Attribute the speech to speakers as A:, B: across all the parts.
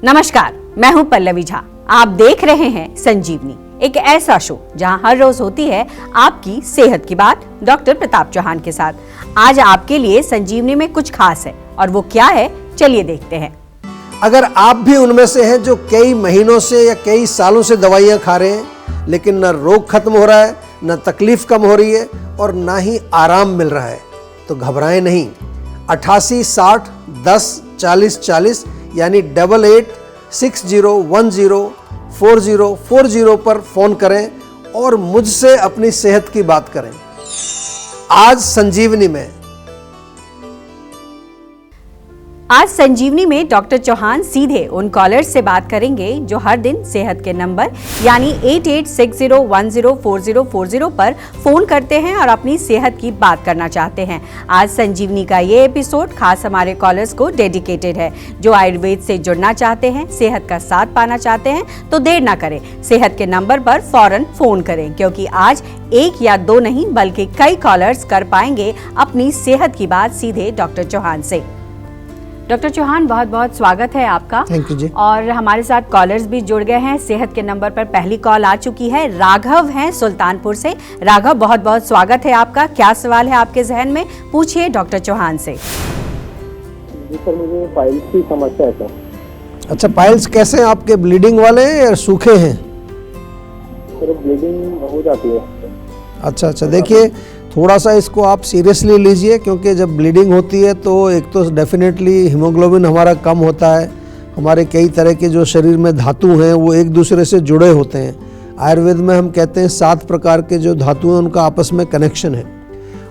A: नमस्कार, मैं हूं पल्लवी झा। आप देख रहे हैं संजीवनी, एक ऐसा शो जहां हर रोज होती है आपकी सेहत की बात डॉक्टर प्रताप चौहान के साथ। आज आपके लिए संजीवनी में कुछ खास है, और वो क्या है, चलिए देखते हैं।
B: अगर आप भी उनमें से हैं जो कई महीनों से या कई सालों से दवाइयां खा रहे हैं, लेकिन न रोग खत्म हो रहा है, न तकलीफ कम हो रही है और ना ही आराम मिल रहा है, तो घबराएं नहीं। 88 60 10 40 40 यानी 8860104040 पर फोन करें और मुझसे अपनी सेहत की बात करें। आज संजीवनी में
A: डॉक्टर चौहान सीधे उन कॉलर्स से बात करेंगे जो हर दिन सेहत के नंबर यानी 8860104040 पर फोन करते हैं और अपनी सेहत की बात करना चाहते हैं। आज संजीवनी का ये एपिसोड खास हमारे कॉलर्स को डेडिकेटेड है, जो आयुर्वेद से जुड़ना चाहते हैं, सेहत का साथ पाना चाहते हैं। तो देर ना करें, सेहत के नंबर पर फौरन फोन करें, क्योंकि आज एक या दो नहीं बल्कि कई कॉलर्स कर पाएंगे अपनी सेहत की बात सीधे डॉक्टर चौहान से। डॉक्टर चौहान, बहुत बहुत स्वागत है आपका।
B: थैंक यू जी।
A: और हमारे साथ कॉलर्स भी जुड़ गए हैं। सेहत के नंबर पर पहली कॉल आ चुकी है। राघव हैं सुल्तानपुर से। राघव, बहुत बहुत स्वागत है आपका। क्या सवाल है आपके जहन में, पूछिए डॉक्टर चौहान से।
C: जी सर, मुझे पाइल्स की समस्या है सर।
B: अच्छा, पाइल्स कैसे हैं आपके, ब्लीडिंग वाले हैं या सूखे हैं?
C: सर ब्लीडिंग हो जाती है।
B: अच्छा, देखिए थोड़ा सा इसको आप सीरियसली लीजिए, क्योंकि जब ब्लीडिंग होती है तो एक तो डेफिनेटली हीमोग्लोबिन हमारा कम होता है। हमारे कई तरह के जो शरीर में धातु हैं वो एक दूसरे से जुड़े होते हैं। आयुर्वेद में हम कहते हैं 7 प्रकार के जो धातु हैं उनका आपस में कनेक्शन है।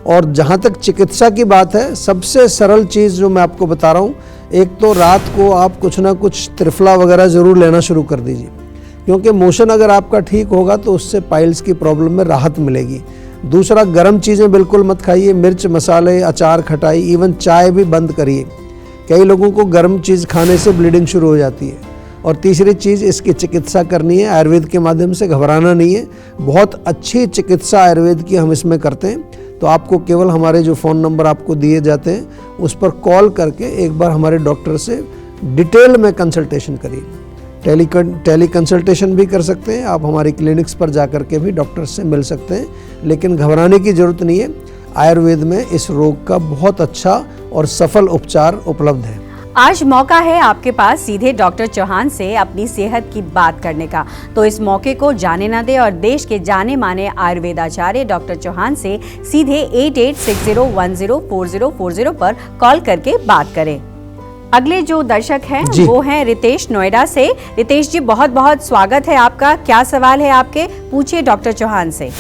B: और जहाँ तक चिकित्सा की बात है, सबसे सरल चीज़ जो मैं आपको बता रहा हूँ, एक तो रात को आप कुछ ना कुछ त्रिफला वगैरह ज़रूर लेना शुरू कर दीजिए, क्योंकि मोशन अगर आपका ठीक होगा तो उससे पाइल्स की प्रॉब्लम में राहत मिलेगी। दूसरा, गर्म चीज़ें बिल्कुल मत खाइए, मिर्च मसाले, अचार, खटाई, इवन चाय भी बंद करिए। कई लोगों को गर्म चीज़ खाने से ब्लीडिंग शुरू हो जाती है। और तीसरी चीज़, इसकी चिकित्सा करनी है आयुर्वेद के माध्यम से, घबराना नहीं है। बहुत अच्छी चिकित्सा आयुर्वेद की हम इसमें करते हैं। तो आपको केवल हमारे जो फ़ोन नंबर आपको दिए जाते हैं उस पर कॉल करके एक बार हमारे डॉक्टर से डिटेल में कंसल्टेशन करिए। टेली कंसल्टेशन भी कर सकते हैं आप, हमारी क्लिनिक्स पर जाकर के भी डॉक्टर से मिल सकते हैं। लेकिन घबराने की ज़रूरत नहीं है। आयुर्वेद में इस रोग का बहुत अच्छा और सफल उपचार उपलब्ध है।
A: आज मौका है आपके पास सीधे डॉक्टर चौहान से अपनी सेहत की बात करने का, तो इस मौके को जाने ना दे और देश के जाने माने आयुर्वेदाचार्य डॉक्टर चौहान से सीधे 8860104040 पर कॉल करके बात करें। अगले जो दर्शक हैं वो हैं रितेश नोएडा से। रितेश जी, बहुत बहुत स्वागत है आपका। क्या सवाल है आपके, पूछिए डॉक्टर चौहान से।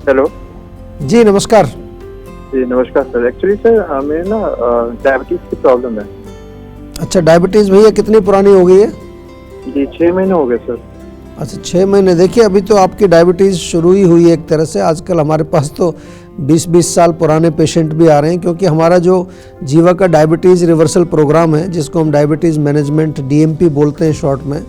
C: हेलो
B: जी, नमस्कार।
C: जी नमस्कार सर। एक्चुअली सर हमें ना डायबिटीज की प्रॉब्लम है।
B: अच्छा, डायबिटीज़ भैया कितनी पुरानी हो गई है?
C: जी 6 महीने हो गए सर।
B: अच्छा, 6 महीने। देखिए, अभी तो आपकी डायबिटीज़ शुरू ही हुई है एक तरह से। आजकल हमारे पास तो 20-20 साल पुराने पेशेंट भी आ रहे हैं, क्योंकि हमारा जो जीवा का डायबिटीज़ रिवर्सल प्रोग्राम है, जिसको हम डायबिटीज़ मैनेजमेंट DMP बोलते हैं शॉर्ट में,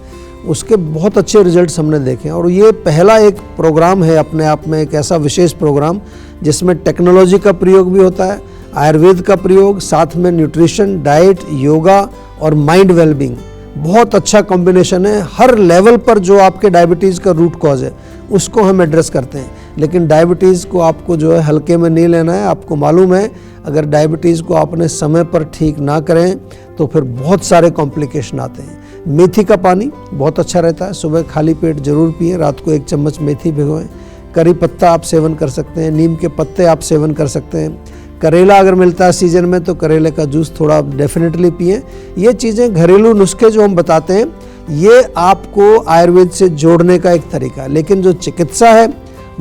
B: उसके बहुत अच्छे रिजल्ट्स हमने देखे हैं। और ये पहला एक प्रोग्राम है अपने आप में, एक ऐसा विशेष प्रोग्राम जिसमें टेक्नोलॉजी का प्रयोग भी होता है, आयुर्वेद का प्रयोग, साथ में न्यूट्रिशन, डाइट, योगा और माइंड वेलबींग। बहुत अच्छा कॉम्बिनेशन है। हर लेवल पर जो आपके डायबिटीज़ का रूट कॉज है उसको हम एड्रेस करते हैं। लेकिन डायबिटीज़ को आपको जो है हल्के में नहीं लेना है। आपको मालूम है, अगर डायबिटीज़ को आपने समय पर ठीक ना करें तो फिर बहुत सारे कॉम्प्लिकेशन आते हैं। मेथी का पानी बहुत अच्छा रहता है, सुबह खाली पेट जरूर पिए। रात को 1 चम्मच मेथी भिगोएं। करी पत्ता आप सेवन कर सकते हैं, नीम के पत्ते आप सेवन कर सकते हैं। करेला अगर मिलता है सीजन में तो करेले का जूस थोड़ा डेफिनेटली पिए। ये चीज़ें, घरेलू नुस्खे जो हम बताते हैं, ये आपको आयुर्वेद से जोड़ने का एक तरीका है। लेकिन जो चिकित्सा है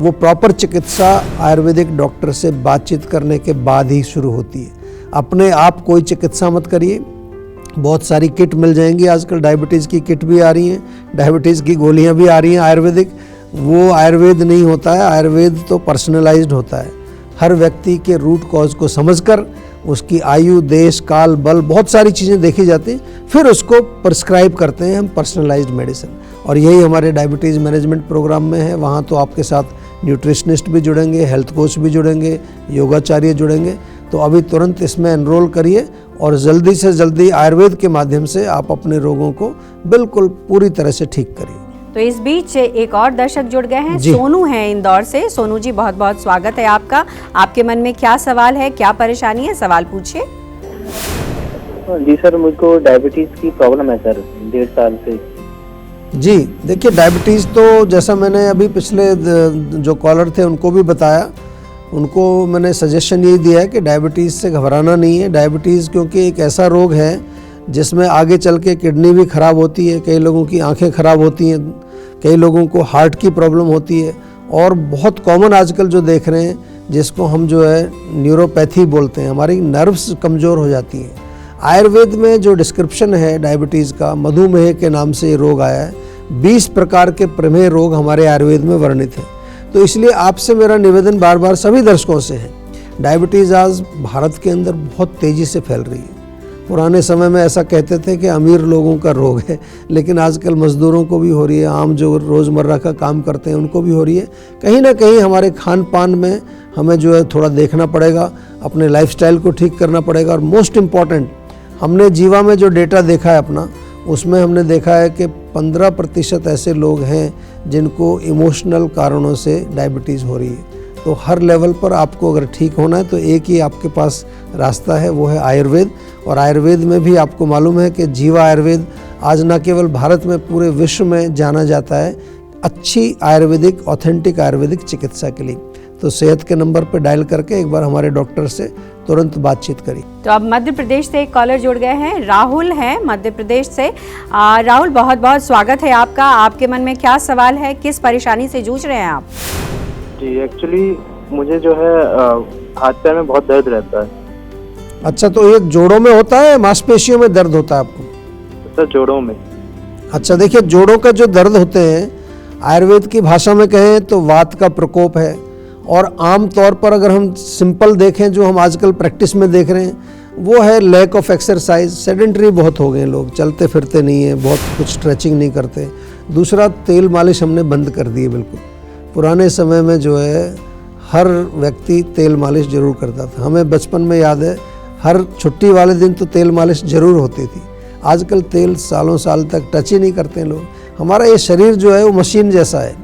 B: वो प्रॉपर चिकित्सा आयुर्वेदिक डॉक्टर से बातचीत करने के बाद ही शुरू होती है। अपने आप कोई चिकित्सा मत करिए। बहुत सारी किट मिल जाएंगी आजकल, डायबिटीज़ की किट भी आ रही हैं, डायबिटीज़ की गोलियां भी आ रही हैं आयुर्वेदिक। वो आयुर्वेद नहीं होता है। आयुर्वेद तो पर्सनलाइज्ड होता है। हर व्यक्ति के रूट कॉज को समझकर उसकी आयु, देश, काल, बल, बहुत सारी चीज़ें देखी जाती हैं, फिर उसको प्रिस्क्राइब करते हैं हम पर्सनलाइज्ड मेडिसिन। और यही हमारे डायबिटीज़ मैनेजमेंट प्रोग्राम में है। वहाँ तो आपके साथ न्यूट्रिशनिस्ट भी जुड़ेंगे, हेल्थ कोच भी जुड़ेंगे, योगाचार्य जुड़ेंगे। तो अभी तुरंत इसमें एनरोल करिए और जल्दी से जल्दी आयुर्वेद के माध्यम से आप अपने रोगों को बिल्कुल पूरी तरह से ठीक करिए।
A: तो इस बीच एक और दर्शक जुड़ गए हैं,
B: जी।
A: सोनू हैं इंदौर से। सोनू जी, बहुत बहुत स्वागत है आपका। आपके मन में क्या सवाल है, क्या परेशानी है, सवाल पूछिए।
D: जी सर, मुझको डायबिटीज की प्रॉब्लम है सर, 1.5 साल से।
B: जी देखिए, डायबिटीज़ तो जैसा मैंने अभी पिछले जो कॉलर थे उनको भी बताया, उनको मैंने सजेशन यही दिया है कि डायबिटीज़ से घबराना नहीं है। डायबिटीज़ क्योंकि एक ऐसा रोग है जिसमें आगे चल के किडनी भी ख़राब होती है, कई लोगों की आंखें ख़राब होती हैं, कई लोगों को हार्ट की प्रॉब्लम होती है, और बहुत कॉमन आजकल जो देख रहे हैं जिसको हम जो है न्यूरोपैथी बोलते हैं, हमारी नर्व्स कमज़ोर हो जाती हैं। आयुर्वेद में जो डिस्क्रिप्शन है डायबिटीज़ का, मधुमेह के नाम से ये रोग आया है। 20 प्रकार के प्रमेह रोग हमारे आयुर्वेद में वर्णित हैं। तो इसलिए आपसे मेरा निवेदन बार बार सभी दर्शकों से है, डायबिटीज़ आज भारत के अंदर बहुत तेज़ी से फैल रही है। पुराने समय में ऐसा कहते थे कि अमीर लोगों का रोग है, लेकिन आजकल मज़दूरों को भी हो रही है, आम जो रोज़मर्रा का काम करते हैं उनको भी हो रही है। कहीं ना कहीं हमारे खान पान में हमें जो है थोड़ा देखना पड़ेगा, अपने लाइफस्टाइल को ठीक करना पड़ेगा। और मोस्ट इम्पॉर्टेंट, हमने जीवा में जो डेटा देखा है अपना, उसमें हमने देखा है कि 15% ऐसे लोग हैं जिनको इमोशनल कारणों से डायबिटीज़ हो रही है। तो हर लेवल पर आपको अगर ठीक होना है तो एक ही आपके पास रास्ता है, वो है आयुर्वेद। और आयुर्वेद में भी आपको मालूम है कि जीवा आयुर्वेद आज न केवल भारत में, पूरे विश्व में जाना जाता है अच्छी आयुर्वेदिक, ऑथेंटिक आयुर्वेदिक चिकित्सा के लिए। तो सेहत के नंबर पर डायल करके एक बार हमारे डॉक्टर से तुरंत बातचीत करिए।
A: तो अब मध्य प्रदेश से एक कॉलर जुड़ गए हैं, राहुल हैं मध्य प्रदेश से। राहुल, बहुत बहुत स्वागत है आपका। आपके मन में क्या सवाल है, किस परेशानी से जूझ रहे हैं आप?
C: जी, एक्चुअली मुझे जो है हाथ पैर में बहुत दर्द रहता है।
B: अच्छा, तो ये जोड़ों में होता है, मांसपेशियों में दर्द होता है आपको?
C: सर, जोड़ों में।
B: अच्छा देखिए, जोड़ों का जो दर्द होते हैं, आयुर्वेद की भाषा में कहें तो वात का प्रकोप है। और आम तौर पर अगर हम सिंपल देखें, जो हम आजकल प्रैक्टिस में देख रहे हैं, वो है लैक ऑफ एक्सरसाइज। सेडेंटरी बहुत हो गए लोग, चलते फिरते नहीं है, बहुत कुछ स्ट्रेचिंग नहीं करते। दूसरा, तेल मालिश हमने बंद कर दी है बिल्कुल। पुराने समय में जो है हर व्यक्ति तेल मालिश जरूर करता था। हमें बचपन में याद है, हर छुट्टी वाले दिन तो तेल मालिश जरूर होती थी। आजकल तेल सालों साल तक टच ही नहीं करते लोग। हमारा ये शरीर जो है वो मशीन जैसा है,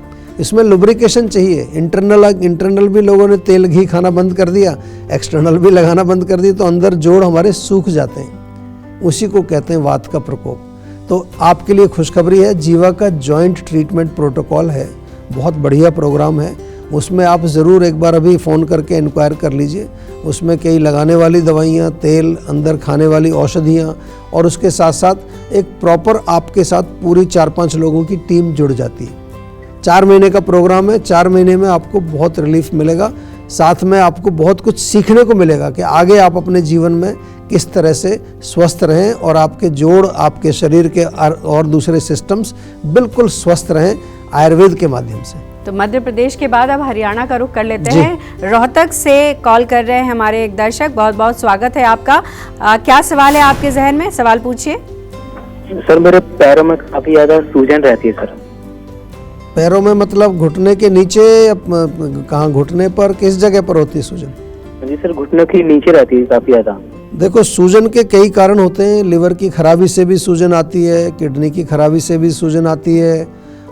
B: इसमें लुब्रिकेशन चाहिए। इंटरनल भी लोगों ने तेल घी खाना बंद कर दिया, एक्सटर्नल भी लगाना बंद कर दिया, तो अंदर जोड़ हमारे सूख जाते हैं। उसी को कहते हैं वात का प्रकोप। तो आपके लिए खुशखबरी है, जीवा का जॉइंट ट्रीटमेंट प्रोटोकॉल है, बहुत बढ़िया प्रोग्राम है। उसमें आप ज़रूर एक बार अभी फ़ोन करके इंक्वायर कर लीजिए। उसमें कई लगाने वाली दवाइयाँ, तेल, अंदर खाने वाली औषधियाँ, और उसके साथ साथ एक प्रॉपर आपके साथ पूरी 4-5 लोगों की टीम जुड़ जाती है। 4 महीने का प्रोग्राम है। 4 महीने में आपको बहुत रिलीफ मिलेगा, साथ में आपको बहुत कुछ सीखने को मिलेगा कि आगे आप अपने जीवन में किस तरह से स्वस्थ रहें और आपके जोड़, आपके शरीर के और दूसरे सिस्टम्स बिल्कुल स्वस्थ रहें आयुर्वेद के माध्यम से।
A: तो मध्य प्रदेश के बाद अब हरियाणा का रुख कर लेते हैं। रोहतक से कॉल कर रहे हैं हमारे एक दर्शक, बहुत बहुत स्वागत है आपका। क्या सवाल है आपके जहन में, सवाल पूछिए।
D: सर, मेरे पैरों में काफी ज्यादा सूजन रहती है सर।
B: पैरों में मतलब घुटने के नीचे, कहाँ, घुटने पर, किस जगह पर होती है सूजन?
D: जी सर, घुटने के नीचे रहती है काफी ज्यादा।
B: देखो, सूजन के कई कारण होते हैं। लिवर की खराबी से भी सूजन आती है, किडनी की खराबी से भी सूजन आती है,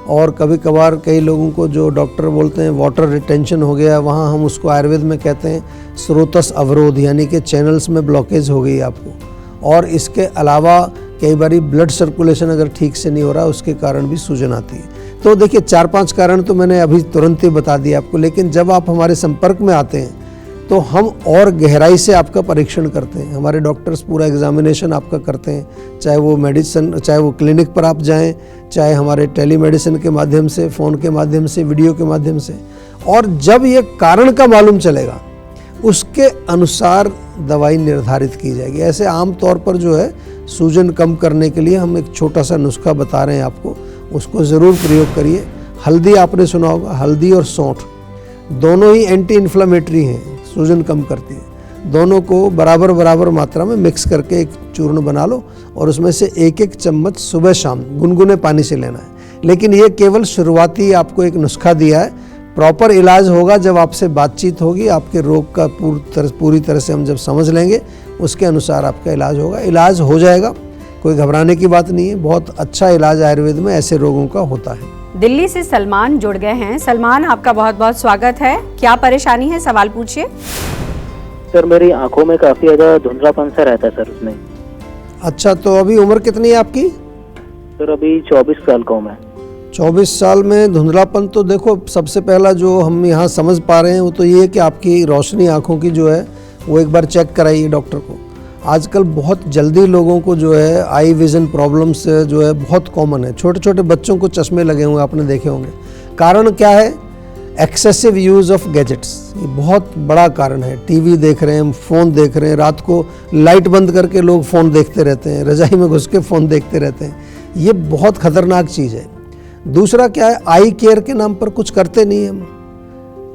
B: और कभी कभार कई लोगों को जो डॉक्टर बोलते हैं वाटर रिटेंशन हो गया, वहाँ हम उसको आयुर्वेद में कहते हैं स्रोतस अवरोध, यानी कि चैनल्स में ब्लॉकेज हो गई आपको। और इसके अलावा कई बार ब्लड सर्कुलेशन अगर ठीक से नहीं हो रहा, उसके कारण भी सूजन आती है। तो देखिए, 4-5 कारण तो मैंने अभी तुरंत ही बता दिया आपको, लेकिन जब आप हमारे संपर्क में आते हैं तो हम और गहराई से आपका परीक्षण करते हैं। हमारे डॉक्टर्स पूरा एग्जामिनेशन आपका करते हैं, चाहे वो मेडिसिन, चाहे वो क्लिनिक पर आप जाएं, चाहे हमारे टेलीमेडिसिन के माध्यम से, फ़ोन के माध्यम से, वीडियो के माध्यम से। और जब ये कारण का मालूम चलेगा, उसके अनुसार दवाई निर्धारित की जाएगी। ऐसे आम तौर पर जो है सूजन कम करने के लिए हम एक छोटा सा नुस्खा बता रहे हैं आपको, उसको ज़रूर प्रयोग करिए। हल्दी आपने सुना होगा, हल्दी और सौंठ दोनों ही एंटी इन्फ्लेमेटरी हैं, सूजन कम करती है। दोनों को बराबर बराबर मात्रा में मिक्स करके एक चूर्ण बना लो, और उसमें से 1-1 चम्मच सुबह शाम गुनगुने पानी से लेना है। लेकिन ये केवल शुरुआती आपको एक नुस्खा दिया है, प्रॉपर इलाज होगा जब आपसे बातचीत होगी, आपके रोग का पूरी तरह से हम जब समझ लेंगे, उसके अनुसार आपका इलाज होगा। इलाज हो जाएगा, कोई घबराने की बात नहीं है। बहुत अच्छा इलाज आयुर्वेद में ऐसे रोगों का होता है।
A: दिल्ली से सलमान जुड़ गए हैं। सलमान, आपका बहुत बहुत स्वागत है। क्या परेशानी है, सवाल पूछिए।
D: सर मेरी आंखों में काफी ज्यादा धुंधलापन सा रहता है सर उसमें।
B: अच्छा, तो अभी उम्र कितनी है आपकी?
D: सर अभी 24 साल का हूँ मैं।
B: 24 साल में धुंधलापन, तो देखो सबसे पहला जो हम यहाँ समझ पा रहे हैं वो तो ये है कि आपकी रोशनी आँखों की जो है वो एक बार चेक कराइए डॉक्टर को। आजकल बहुत जल्दी लोगों को जो है आई विज़न प्रॉब्लम्स जो है बहुत कॉमन है। छोटे छोटे बच्चों को चश्मे लगे हुए आपने देखे होंगे। कारण क्या है? एक्सेसिव यूज़ ऑफ गैजेट्स, ये बहुत बड़ा कारण है। टीवी देख रहे हैं, फ़ोन देख रहे हैं, रात को लाइट बंद करके लोग फ़ोन देखते रहते हैं, रज़ाई में घुस के फ़ोन देखते रहते हैं। ये बहुत ख़तरनाक चीज़ है। दूसरा क्या है, आई केयर के नाम पर कुछ करते नहीं हम।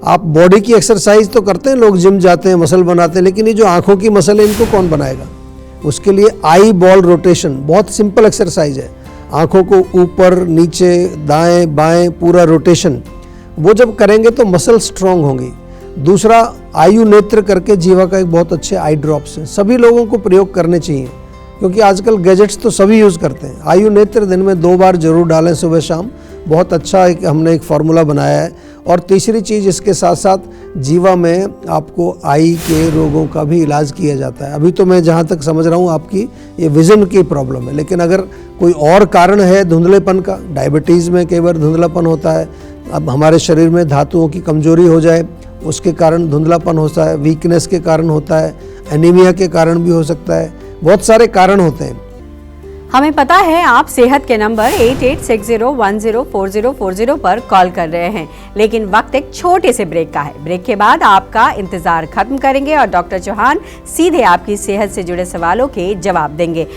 B: आप बॉडी की एक्सरसाइज तो करते हैं, लोग जिम जाते हैं, मसल बनाते हैं, लेकिन ये जो आंखों की मसल है इनको कौन बनाएगा? उसके लिए आई बॉल रोटेशन बहुत सिंपल एक्सरसाइज है। आंखों को ऊपर नीचे दाएं बाएं पूरा रोटेशन, वो जब करेंगे तो मसल स्ट्रांग होंगी। दूसरा, आयु नेत्र करके जीवा का एक बहुत अच्छे आई ड्रॉप्स हैं, सभी लोगों को प्रयोग करने चाहिए, क्योंकि आजकल गैजेट्स तो सभी यूज़ करते हैं। आयु नेत्र दिन में 2 बार जरूर डालें, सुबह शाम। बहुत अच्छा हमने एक फार्मूला बनाया है। और तीसरी चीज़, इसके साथ साथ जीवा में आपको आई के रोगों का भी इलाज किया जाता है। अभी तो मैं जहाँ तक समझ रहा हूँ आपकी ये विज़न की प्रॉब्लम है, लेकिन अगर कोई और कारण है धुंधलेपन का, डायबिटीज़ में कई बार धुंधलापन होता है। अब हमारे शरीर में धातुओं की कमजोरी हो जाए उसके कारण धुंधलापन होता है, वीकनेस के कारण होता है, एनीमिया के कारण भी हो सकता है, बहुत सारे कारण होते हैं।
A: हमें पता है आप सेहत के नंबर 8860104040 पर कॉल कर रहे हैं, लेकिन वक्त एक छोटे से ब्रेक का है। ब्रेक के बाद आपका इंतजार खत्म करेंगे और डॉक्टर चौहान सीधे आपकी सेहत से जुड़े सवालों के जवाब देंगे।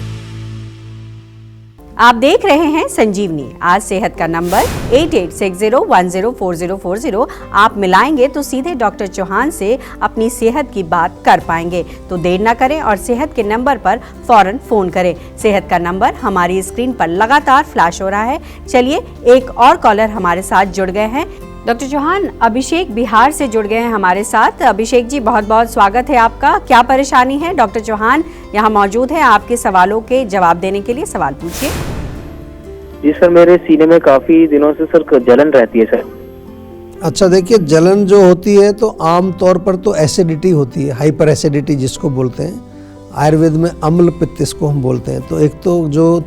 A: आप देख रहे हैं संजीवनी। आज सेहत का नंबर 8860104040 आप मिलाएंगे तो सीधे डॉक्टर चौहान से अपनी सेहत की बात कर पाएंगे। तो देर ना करें और सेहत के नंबर पर फौरन फोन करें। सेहत का नंबर हमारी स्क्रीन पर लगातार फ्लैश हो रहा है। चलिए, एक और कॉलर हमारे साथ जुड़ गए हैं। डॉक्टर चौहान, अभिषेक बिहार से जुड़ गए हैं हमारे साथ। अभिषेक जी, बहुत बहुत स्वागत है आपका। क्या परेशानी है? डॉक्टर चौहान यहाँ मौजूद है आपके सवालों के जवाब देने के लिए। सवाल पूछिए।
D: जी सर, मेरे सीने में काफी दिनों से सर जलन रहती है सर।
B: अच्छा, देखिए, जलन जो होती है तो आम तौर पर तो एसिडिटी होती है, हाइपर एसिडिटी जिसको बोलते हैं। आयुर्वेद में अम्ल पित्त इसको हम बोलते हैं। तो एक तो जो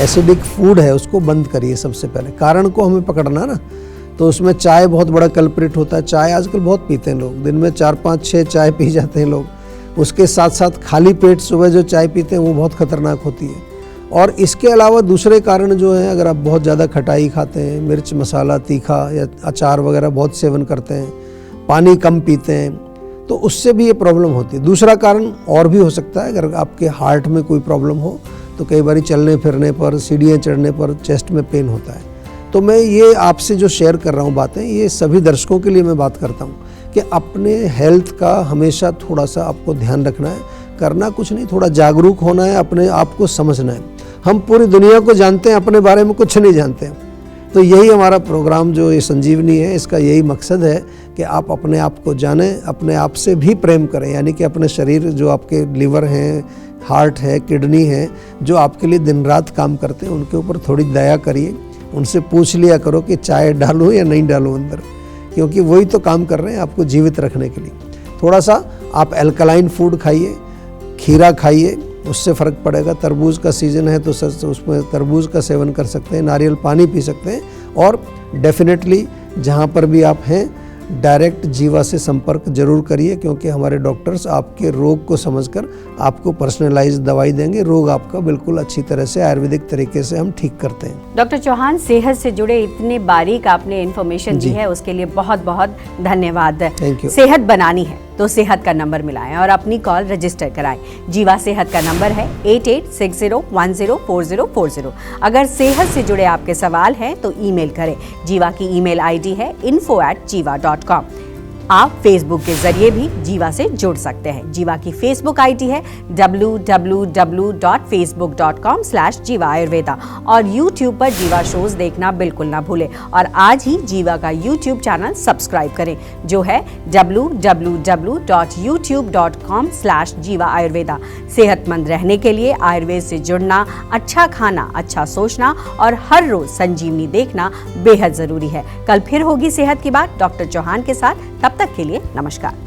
B: एसिडिक फूड है उसको बंद करिए सबसे पहले। कारण को हमें पकड़ना ना, तो उसमें चाय बहुत बड़ा कल्प्रिट होता है। चाय आजकल बहुत पीते हैं लोग, दिन में 4, 5, 6 चाय पी जाते हैं लोग। उसके साथ साथ खाली पेट सुबह जो चाय पीते हैं वो बहुत खतरनाक होती है। और इसके अलावा दूसरे कारण जो हैं, अगर आप बहुत ज़्यादा खटाई खाते हैं, मिर्च मसाला तीखा या अचार वगैरह बहुत सेवन करते हैं, पानी कम पीते हैं, तो उससे भी ये प्रॉब्लम होती है। दूसरा कारण और भी हो सकता है, अगर आपके हार्ट में कोई प्रॉब्लम हो तो कई बार चलने फिरने पर, सीढ़ियाँ चढ़ने पर चेस्ट में पेन होता है। तो मैं ये आपसे जो शेयर कर रहा हूँ बातें, ये सभी दर्शकों के लिए मैं बात करता हूँ कि अपने हेल्थ का हमेशा थोड़ा सा आपको ध्यान रखना है। करना कुछ नहीं, थोड़ा जागरूक होना है, अपने आप को समझना है। हम पूरी दुनिया को जानते हैं, अपने बारे में कुछ नहीं जानते हैं। तो यही हमारा प्रोग्राम जो ये संजीवनी है, इसका यही मकसद है कि आप अपने आप को जानें, अपने आप से भी प्रेम करें। यानी कि अपने शरीर, जो आपके लिवर हैं, हार्ट है, किडनी है, जो आपके लिए दिन रात काम करते हैं, उनके ऊपर थोड़ी दया करिए। उनसे पूछ लिया करो कि चाय डालूं या नहीं डालूं अंदर, क्योंकि वही तो काम कर रहे हैं आपको जीवित रखने के लिए। थोड़ा सा आप एल्कलाइन फूड खाइए, खीरा खाइए, उससे फ़र्क पड़ेगा। तरबूज का सीज़न है तो उसमें तरबूज का सेवन कर सकते हैं, नारियल पानी पी सकते हैं। और डेफिनेटली जहाँ पर भी आप हैं, डायरेक्ट जीवा से संपर्क जरूर करिए, क्योंकि हमारे डॉक्टर्स आपके रोग को समझकर आपको पर्सनलाइज दवाई देंगे। रोग आपका बिल्कुल अच्छी तरह से आयुर्वेदिक तरीके से हम ठीक करते हैं।
A: डॉक्टर चौहान, सेहत से जुड़े इतने बारीक आपने इन्फॉर्मेशन दी है, उसके लिए बहुत बहुत धन्यवाद।
B: Thank you.
A: सेहत बनानी है तो सेहत का नंबर मिलाएं और अपनी कॉल रजिस्टर कराएं। जीवा सेहत का नंबर है 8860104040। अगर सेहत से जुड़े आपके सवाल हैं तो ईमेल करें। जीवा की ईमेल आईडी है info@jiva.com। आप फेसबुक के जरिए भी जीवा से जुड़ सकते हैं। जीवा की फेसबुक आईडी है www.facebook.com/जीवा आयुर्वेदा और यूट्यूब पर जीवा शोज देखना बिल्कुल ना भूलें और आज ही जीवा का यूट्यूब चैनल सब्सक्राइब करें जो है www.youtube.com/जीवा आयुर्वेदा। सेहतमंद रहने के लिए आयुर्वेद से जुड़ना, अच्छा खाना, अच्छा सोचना और हर रोज संजीवनी देखना बेहद जरूरी है। कल फिर होगी सेहत की बात डॉक्टर चौहान के साथ। तब तक के लिए नमस्कार।